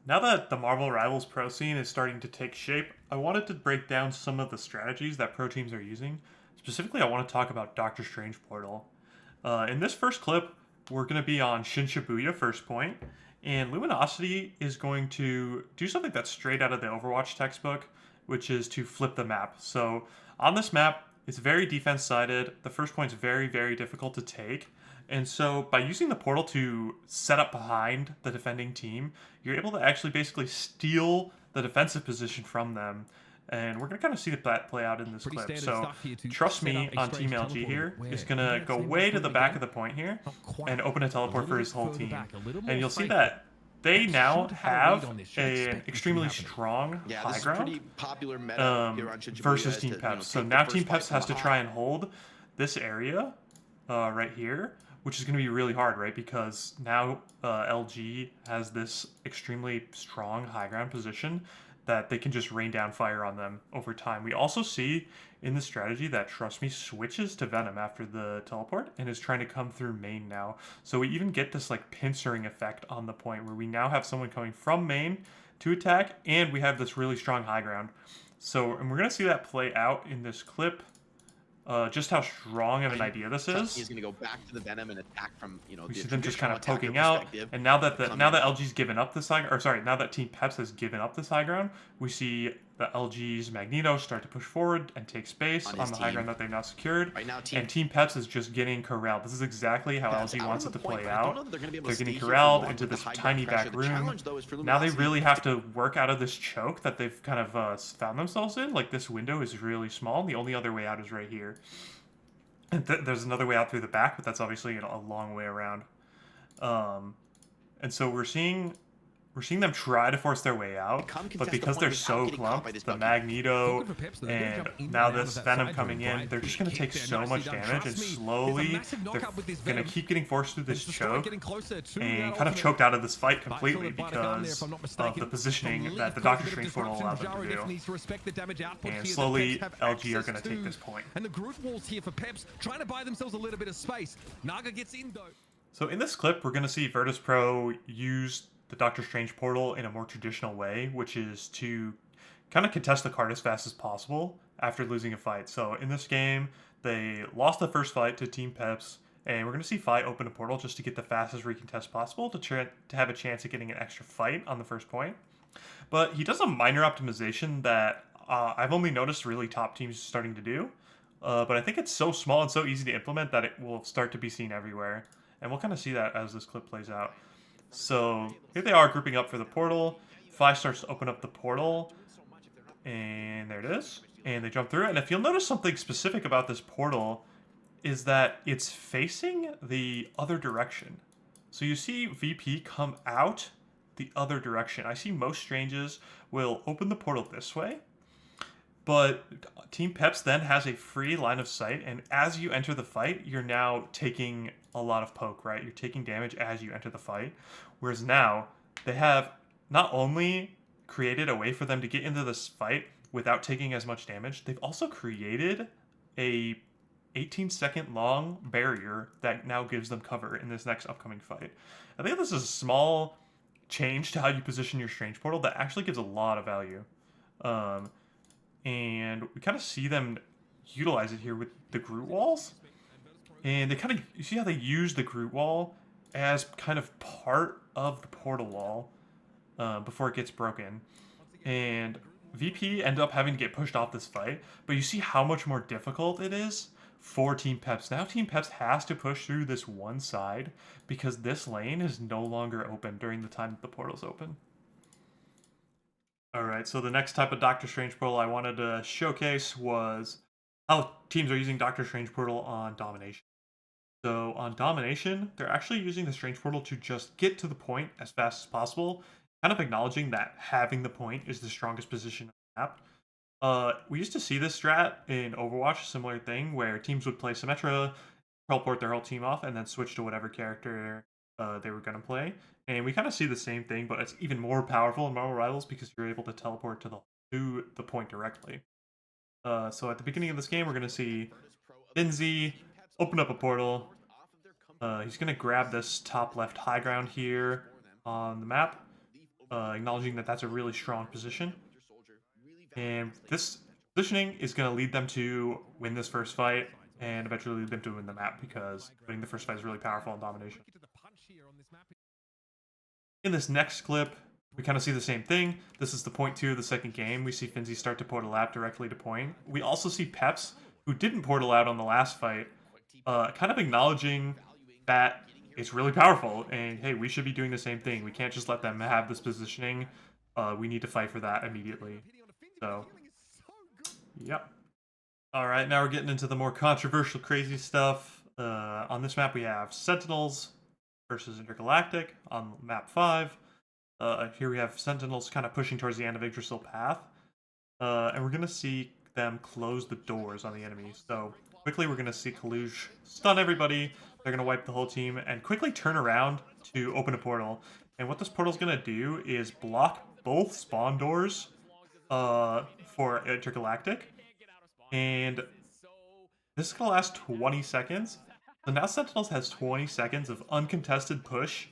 Now that the Marvel Rivals Pro scene is starting to take shape, I wanted to break down some of the strategies that pro teams are using. Specifically, I want to talk about Doctor Strange Portal. In this first clip, we're going to be on Shin Shibuya first point, and Luminosity is going to do something that's straight out of the Overwatch textbook, which is to flip the map. So on this map, it's very defense sided. The first point's very, very difficult to take. And so by using the portal to set up behind the defending team, you're able to actually basically steal the defensive position from them. And we're going to kind of see that play out in this Pretty clip. standard So stuff here to trust set me up a on Team strange LG teleport here where is you going know to that go same way to the movement back again? of the point here Not quite. and open a A teleport little for his bit whole further team. back, a little more And you'll see safer. that they That now should have a read have on this, should an expect this to be extremely happening. strong Yeah, high this is ground pretty popular meta here on versus Shibuya Team to, Peps. So take the now first Team fight Peps from has to try and behind. hold this area right here, which is going to be really hard, right? Because now LG has this extremely strong high ground position that they can just rain down fire on them over time. We also see in the strategy that Trust Me switches to Venom after the teleport and is trying to come through main now. So we even get this like pincering effect on the point where we now have someone coming from main to attack, and we have this really strong high ground. So, and we're going to see that play out in this clip. Just how strong of an idea this Trust Me is. is going to go back to the Venom and attack from, We the see them just kind traditional of attacker poking out, perspective. and now that Come in. LG's given up this high, or sorry, now that Team Peps has given up this high ground, we see the LG's Magneto start to push forward and take space on the high ground that they've now secured. Right now, and Team Peps is just getting corralled. This is exactly how Peps LG out wants on it to the point, play but I don't out. know that they're gonna be able They're to getting stay here for corralled long into with the this high tiny ground pressure. back The room. challenge, though, is for Now they Luminosity. really have to work out of this choke that they've kind of found themselves in. Like, this window is really small, and the only other way out is right here. And there's another way out through the back, but that's obviously a long way around. And so we're seeing them try to force their way out, but because they're so clumped, the Magneto and now this Venom coming in, they're just going to take so much damage, and slowly they're going to keep getting forced through this choke and kind of choked out of this fight completely because of the positioning that the Doctor Strange portal allowed them to do. And slowly, LG are going to take this point. And the group walls here for Peps, trying to buy themselves a little bit of space. Naga gets in though. So in this clip, we're going to see Virtus Pro use the Doctor Strange portal in a more traditional way, which is to kind of contest the card as fast as possible after losing a fight. So in this game, they lost the first fight to Team Peps, and we're going to see Fi open a portal just to get the fastest recontest possible to have a chance at getting an extra fight on the first point. But he does a minor optimization that I've only noticed really top teams starting to do. But I think it's so small and so easy to implement that it will start to be seen everywhere. And we'll kind of see that as this clip plays out. So here they are grouping up for the portal. Fi starts to open up the portal. And there it is. And they jump through it. And if you'll notice something specific about this portal is that it's facing the other direction. So you see VP come out the other direction. I see most Stranges will open the portal this way. But Team Peps then has a free line of sight, and as you enter the fight, you're now taking a lot of poke, right? You're taking damage as you enter the fight. Whereas now, they have not only created a way for them to get into this fight without taking as much damage, they've also created a 18-second long barrier that now gives them cover in this next upcoming fight. I think this is a small change to how you position your Strange Portal that actually gives a lot of value. And we kind of see them utilize it here with the Groot walls. And they kind of, you see how they use the Groot wall as kind of part of the portal wall before it gets broken. And VP end up having to get pushed off this fight, but you see how much more difficult it is for Team Peps. Now Team Peps has to push through this one side because this lane is no longer open during the time that the portal's open. Alright, so the next type of Doctor Strange portal I wanted to showcase was how teams are using Doctor Strange portal on Domination. So on Domination, they're actually using the Strange portal to just get to the point as fast as possible, kind of acknowledging that having the point is the strongest position on the map. We used to see this strat in Overwatch, a similar thing, where teams would play Symmetra, teleport their whole team off, and then switch to whatever character they were going to play. And we kind of see the same thing, but it's even more powerful in Marvel Rivals because you're able to teleport to the point directly. So at the beginning of this game, we're going to see Lindsay open up a portal. He's going to grab this top left high ground here on the map. acknowledging that that's a really strong position. And this positioning is going to lead them to win this first fight and eventually lead them to win the map because winning the first fight is really powerful in Domination. In this next clip, we kind of see the same thing. This is the point 2 of the second game. We see Finzi start to portal out directly to point. We also see Peps, who didn't portal out on the last fight, kind of acknowledging that it's really powerful, and hey, we should be doing the same thing. We can't just let them have this positioning. We need to fight for that immediately. So, yep. Alright, now we're getting into the more controversial, crazy stuff. On this map, we have Sentinels versus Intergalactic on map 5. Here we have Sentinels kind of pushing towards the end of Yggdrasil Path. And we're going to see them close the doors on the enemies. So, quickly, we're going to see Kaluj stun everybody. They're going to wipe the whole team and quickly turn around to open a portal. And what this portal is going to do is block both spawn doors for Intergalactic. And this is going to last 20 seconds. So now Sentinels has 20 seconds of uncontested push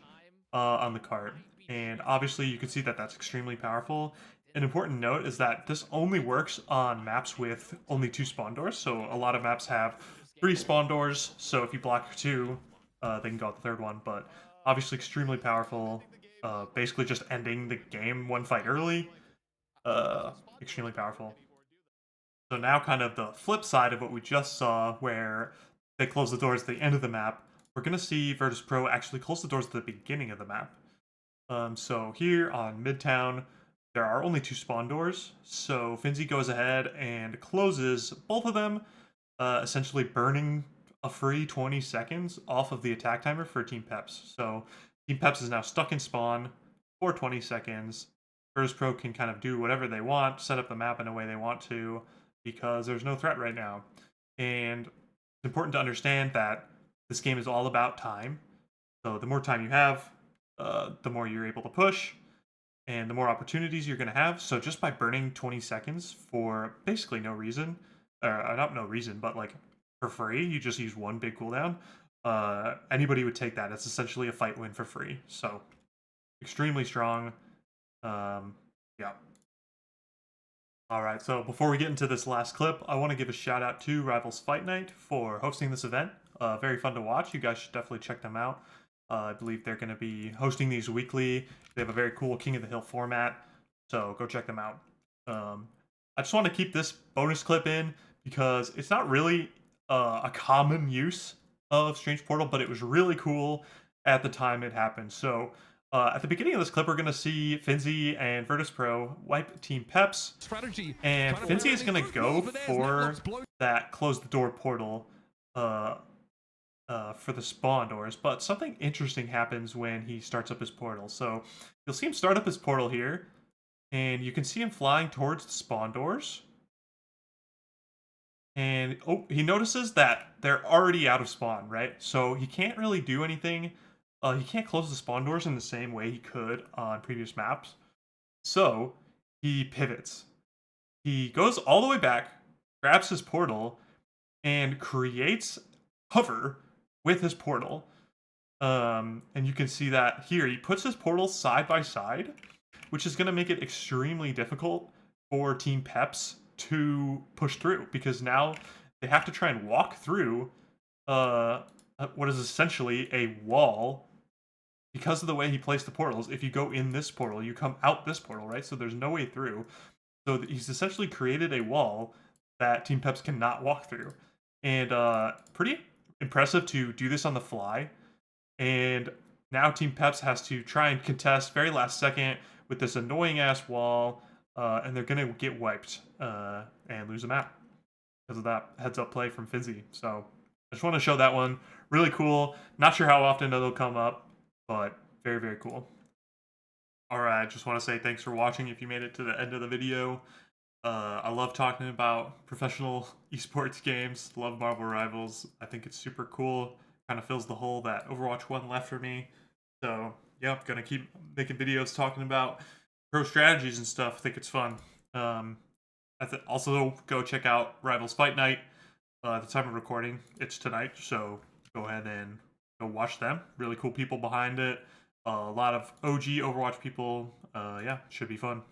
on the cart. And obviously you can see that that's extremely powerful. An important note is that this only works on maps with only 2 spawn doors. So a lot of maps have 3 spawn doors. So if you block 2, they can go out the 3rd one. But obviously extremely powerful. Basically just ending the game 1 fight early. Extremely powerful. So now kind of the flip side of what we just saw, where they close the doors at the end of the map, we're going to see Virtus Pro actually close the doors at the beginning of the map. So here on Midtown, there are only 2 spawn doors, so Finzi goes ahead and closes both of them, essentially burning a free 20 seconds off of the attack timer for Team Peps. So Team Peps is now stuck in spawn for 20 seconds. Virtus Pro can kind of do whatever they want, set up the map in a way they want to, because there's no threat right now. And it's important to understand that this game is all about time. So the more time you have, the more you're able to push, and the more opportunities you're going to have. So just by burning 20 seconds for basically no reason, or not no reason, but like for free, you just use 1 big cooldown, anybody would take that. It's essentially a fight win for free. So extremely strong. Yeah. Alright, so before we get into this last clip, I want to give a shout out to Rivals Fight Night for hosting this event. Very fun to watch. You guys should definitely check them out. I believe they're going to be hosting these weekly. They have a very cool King of the Hill format, so go check them out. I just want to keep this bonus clip in because it's not really a common use of Strange Portal, but it was really cool at the time it happened. So at the beginning of this clip, we're going to see Finzi and Virtus Pro wipe Team Peps. Strategy. And Finzi is going to go for that close the door portal for the spawn doors. But something interesting happens when he starts up his portal. So you'll see him start up his portal here. And you can see him flying towards the spawn doors. And he notices that they're already out of spawn, right? So he can't really do anything. He can't close the spawn doors in the same way he could on previous maps. So he pivots. He goes all the way back, grabs his portal, and creates cover with his portal. And you can see that here. He puts his portals side by side, which is going to make it extremely difficult for Team Peps to push through, because now they have to try and walk through what is essentially a wall. Because of the way he placed the portals, if you go in this portal, you come out this portal, right? So there's no way through. So he's essentially created a wall that Team Peps cannot walk through. And pretty impressive to do this on the fly. And now Team Peps has to try and contest very last second with this annoying-ass wall. And they're going to get wiped and lose a map because of that heads-up play from Finzi. So I just want to show that one. Really cool. Not sure how often it'll come up, but very, very cool. Alright, just want to say thanks for watching if you made it to the end of the video. I love talking about professional esports games. Love Marvel Rivals. I think it's super cool. Kind of fills the hole that Overwatch 1 left for me. So, yeah, gonna keep making videos talking about pro strategies and stuff. I think it's fun. Also, go check out Rivals Fight Night. At the time of recording, it's tonight, so go ahead and go watch them. Really cool people behind it. a lot of OG Overwatch people. Yeah, should be fun.